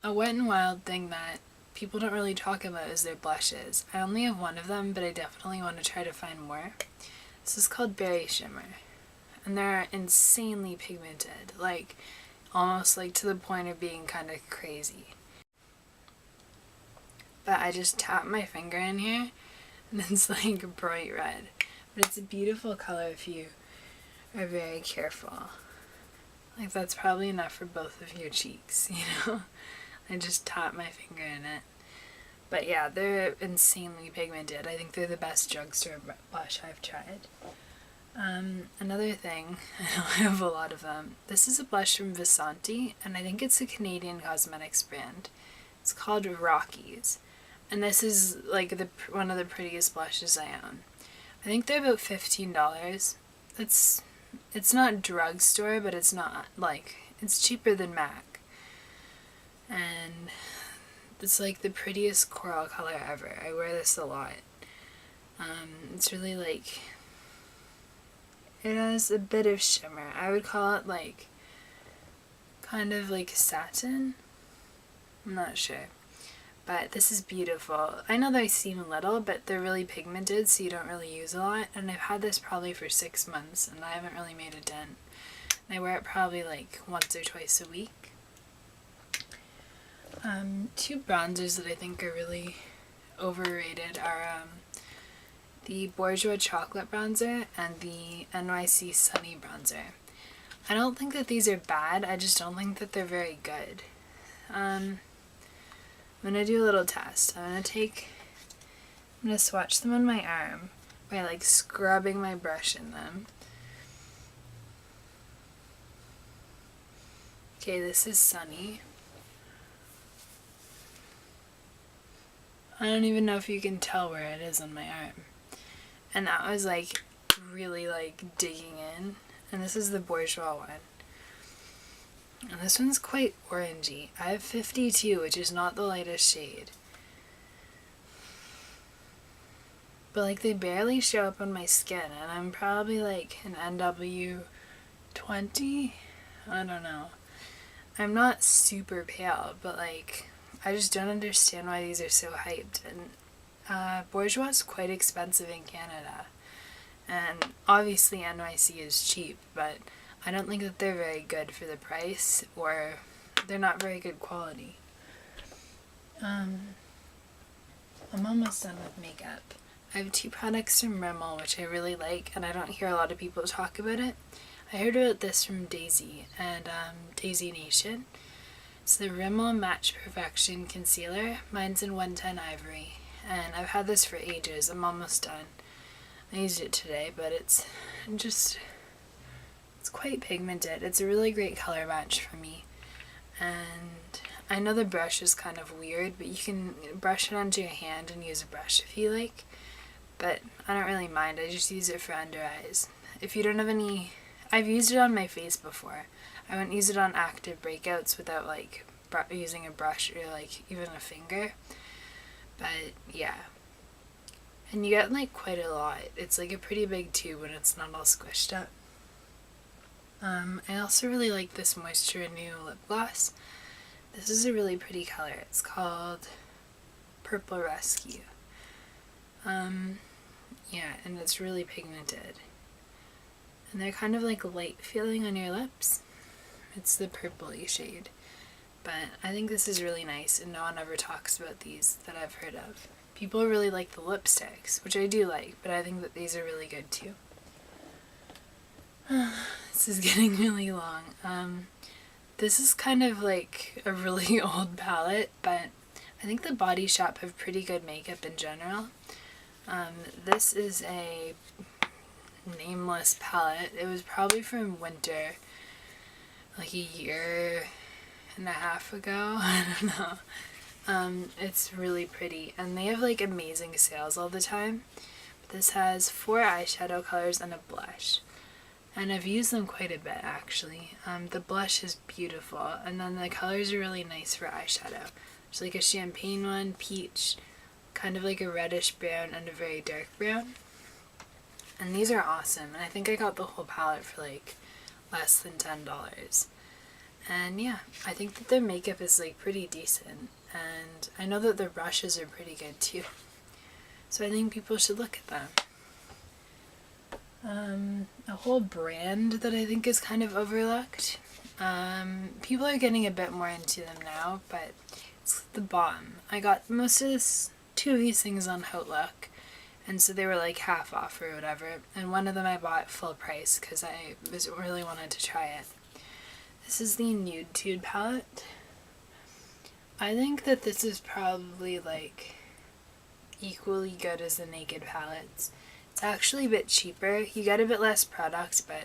A Wet n Wild thing that people don't really talk about is their blushes. I only have one of them, but I definitely want to try to find more. This is called Berry Shimmer, and they're insanely pigmented, like almost like to the point of being kind of crazy. But I just tap my finger in here and it's like bright red. But it's a beautiful color if you are very careful. Like that's probably enough for both of your cheeks, you know? I just tap my finger in it. But yeah, they're insanely pigmented. I think they're the best drugstore blush I've tried. Another thing, I know I have a lot of them. This is a blush from Visanti, and I think it's a Canadian cosmetics brand. It's called Rockies. And this is like one of the prettiest blushes I own. I think they're about $15. It's not drugstore, but it's not like, it's cheaper than MAC. And it's like the prettiest coral color ever. I wear this a lot. It's really like, it has a bit of shimmer. I would call it like, kind of like satin. I'm not sure. But this is beautiful. I know they seem little, but they're really pigmented, so you don't really use a lot. And I've had this probably for 6 months, and I haven't really made a dent. And I wear it probably like once or twice a week. Two bronzers that I think are really overrated are the Bourjois Chocolate Bronzer and the NYC Sunny Bronzer. I don't think that these are bad, I just don't think that they're very good. I'm gonna do a little test. I'm gonna swatch them on my arm by like scrubbing my brush in them. Okay, this is Sunny. I don't even know if you can tell where it is on my arm. And that was like really like digging in. And this is the Bourjois one. And this one's quite orangey. I have 52, which is not the lightest shade. But like they barely show up on my skin, and I'm probably like an NW 20? I don't know. I'm not super pale, but like I just don't understand why these are so hyped. And Bourjois is quite expensive in Canada. And obviously NYC is cheap, but I don't think that they're very good for the price, or they're not very good quality. I'm almost done with makeup. I have two products from Rimmel, which I really like, and I don't hear a lot of people talk about it. I heard about this from Daisy and Daisy Nation. It's the Rimmel Match Perfection Concealer. Mine's in 110 Ivory, and I've had this for ages. I'm almost done. I used it today, but it's quite pigmented. It's a really great color match for me. And I know the brush is kind of weird, but you can brush it onto your hand and use a brush if you like. But I don't really mind. I just use it for under eyes. If you don't have any... I've used it on my face before. I wouldn't use it on active breakouts without like using a brush or like even a finger. But yeah. And you get like quite a lot. It's like a pretty big tube when it's not all squished up. I also really like this Moisture Renew lip gloss. This is a really pretty color. It's called Purple Rescue. Yeah, and it's really pigmented. And they're kind of like light feeling on your lips. It's the purpley shade. But I think this is really nice, and no one ever talks about these that I've heard of. People really like the lipsticks, which I do like, but I think that these are really good too. This is getting really long. This is kind of like a really old palette, but I think the Body Shop have pretty good makeup in general. This is a nameless palette. It was probably from winter, like a year and a half ago. I don't know. It's really pretty, and they have like amazing sales all the time. But this has 4 eyeshadow colors and a blush. And I've used them quite a bit actually. The blush is beautiful, and then the colors are really nice for eyeshadow. There's like a champagne one, peach, kind of like a reddish brown, and a very dark brown. And these are awesome, and I think I got the whole palette for like less than $10. And yeah, I think that their makeup is like pretty decent, and I know that their brushes are pretty good too. So I think people should look at them. A whole brand that I think is kind of overlooked. People are getting a bit more into them now, but it's the Balm. I got most of this, 2 of these things on Outlook, and so they were like half off or whatever, and one of them I bought full price because I really wanted to try it. This is the Nude Tude palette. I think that this is probably like equally good as the Naked palettes. It's actually a bit cheaper. You get a bit less product, but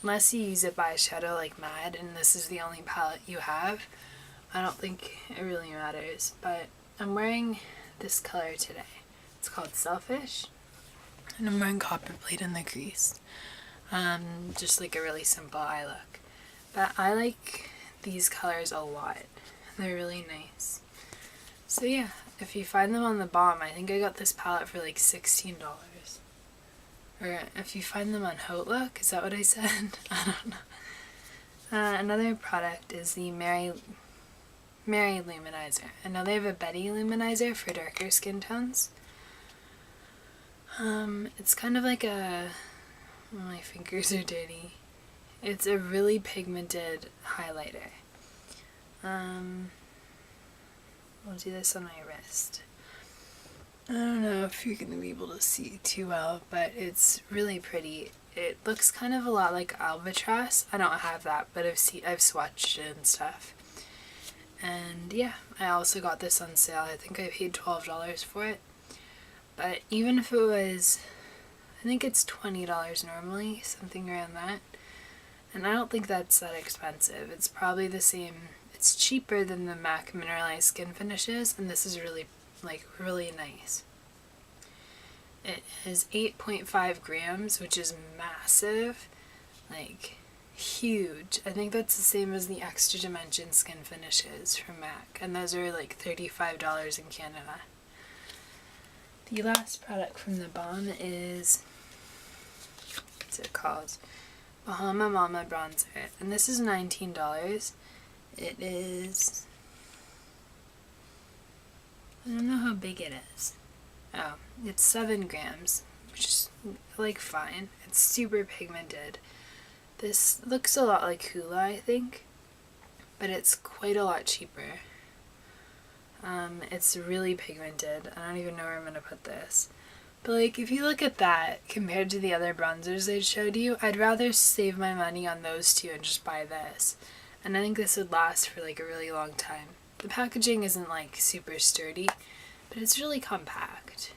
unless you use it by shadow like mad and this is the only palette you have, I don't think it really matters. But I'm wearing this color today. It's called Selfish, and I'm wearing copper plate in the crease. Just like a really simple eye look. But I like these colors a lot. They're really nice. So yeah, if you find them on the Balm, I think I got this palette for like $16. Or if you find them on Outlook, is that what I said? I don't know. Another product is the Mary Luminizer. I know they have a Betty Luminizer for darker skin tones. It's kind of like a... my fingers are dirty. It's a really pigmented highlighter. I'll do this on my wrist. I don't know if you're going to be able to see too well, but it's really pretty. It looks kind of a lot like Albatross. I don't have that, but I've swatched it and stuff. And yeah, I also got this on sale. I think I paid $12 for it. But even if it was, I think it's $20 normally, something around that. And I don't think that's that expensive. It's probably the same. It's cheaper than the MAC Mineralized Skin Finishes, and this is really nice. It is 8.5 grams, which is massive, like huge. I think that's the same as the Extra Dimension Skin Finishes from MAC, and those are like $35 in Canada. The last product from the Balm is, what's it called? Bahama Mama Bronzer, and this is $19. It is, I don't know how big it is. Oh, it's 7 grams, which is like fine. It's super pigmented. This looks a lot like Hoola, I think, but it's quite a lot cheaper. It's really pigmented. I don't even know where I'm gonna put this. But like, if you look at that compared to the other bronzers I showed you, I'd rather save my money on those two and just buy this. And I think this would last for like a really long time. The packaging isn't like super sturdy, but it's really compact.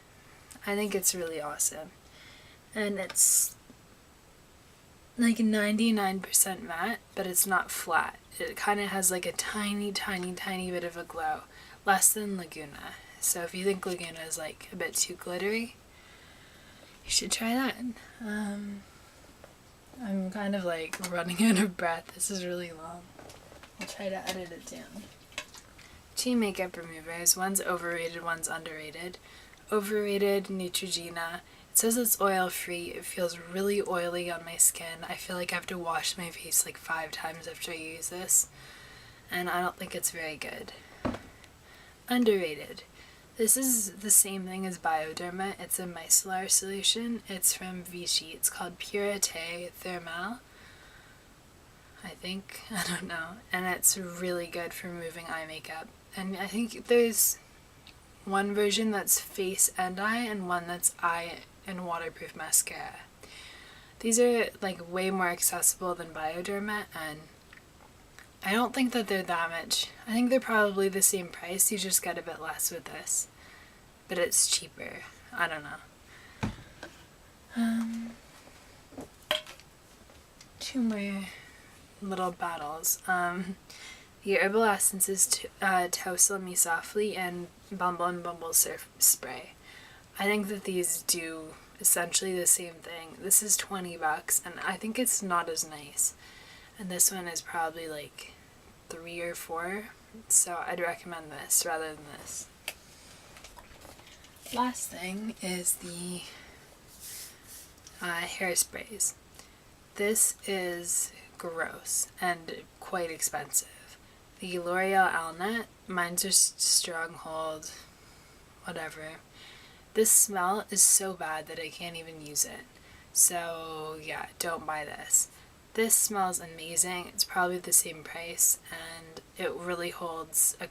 I think it's really awesome. And it's like 99% matte, but it's not flat. It kind of has like a tiny bit of a glow. Less than Laguna. So if you think Laguna is like a bit too glittery, you should try that. I'm kind of like running out of breath. This is really long. I'll try to edit it down. 2 makeup removers. One's overrated, one's underrated. Overrated, Neutrogena. It says it's oil free. It feels really oily on my skin. I feel like I have to wash my face like 5 times after I use this. And I don't think it's very good. Underrated. This is the same thing as Bioderma. It's a micellar solution. It's from Vichy. It's called Purité Thermal, I think. I don't know. And it's really good for removing eye makeup. And I think there's one version that's face and eye, and one that's eye and waterproof mascara. These are like way more accessible than Bioderma, and I don't think that they're that much. I think they're probably the same price. You just get a bit less with this. But it's cheaper. I don't know. 2 more little battles. The Herbal Essences Tousle Me Softly and Bumble and Bumble Surf Spray. I think that these do essentially the same thing. This is $20, and I think it's not as nice. And this one is probably like 3 or 4, so I'd recommend this rather than this. Last thing is the hairsprays. This is gross and quite expensive. The L'Oreal Alnet, mine's just Stronghold, whatever. This smell is so bad that I can't even use it. So yeah, don't buy this. This smells amazing. It's probably the same price, and it really holds a